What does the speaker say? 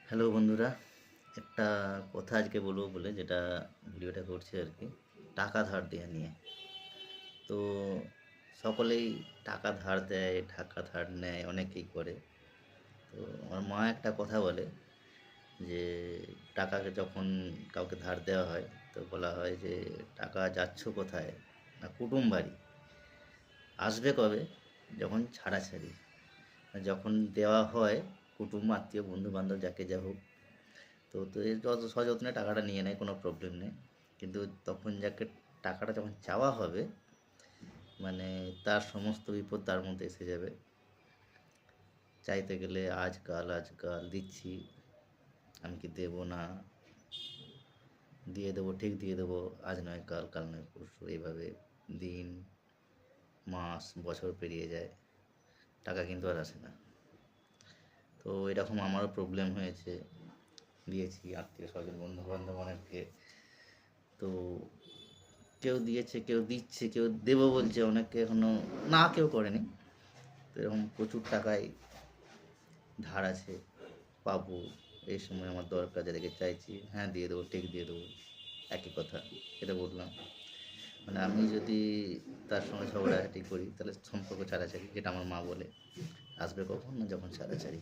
Hello বন্ধুরা, একটা কথা আজকে বলবো বলে যেটা ভিডিওটা করছি আর কি। টাকা ধার দেওয়া নিয়ে। তো সকলেই টাকা ধার দেয়, টাকা ধার নেয়, অনেকেই করে। তো আমার মা একটা কথা বলে যে টাকাকে যখন কাউকে ধার দেওয়া হয় তো বলা হয় যে টাকা যাচ্ছ কোথায়, না কুটুম বাড়ি, আসবে কবে, যখন ছাড়াছাড়ি। যখন দেওয়া হয় কুটুম আত্মীয় বন্ধু বান্ধব যাকে যা হোক, তো এর যত সযত্নে টাকাটা নিয়ে নেয়, কোনো প্রবলেম নেই। কিন্তু তখন যাকে টাকাটা যখন চাওয়া হবে, মানে তার সমস্ত বিপদ তার মধ্যে এসে যাবে। চাইতে গেলে আজকাল আজকাল দিচ্ছি, আমি কি দেবো না, দিয়ে দেবো, ঠিক দিয়ে দেবো, আজ নয় কাল, কাল নয় পরশু, এইভাবে দিন, মাস, বছর পেরিয়ে যায়, টাকা কিন্তু আর আসে না। তো এরকম আমারও প্রবলেম হয়েছে, দিয়েছি আত্মীয় স্বজন বন্ধু বান্ধব অনেককে। তো কেউ দিয়েছে, কেউ দিচ্ছে, কেউ দেবো বলছে, অনেকে এখনো না কেউ করেনি। তো এরকম প্রচুর টাকায় ধার আছে, পাবো, এই সময় আমার দরকার, যাদেরকে চাইছি হ্যাঁ দিয়ে দেবো, ঠিক দিয়ে দেবো, একই কথা। এটা বললাম, মানে আমি যদি তার সঙ্গে ঝগড়াঝাটি করি তাহলে সম্পর্ক ছাড়াছাড়ি, যেটা আমার মা বলে, আসবে কখন, না যখন ছাড়াছাড়ি।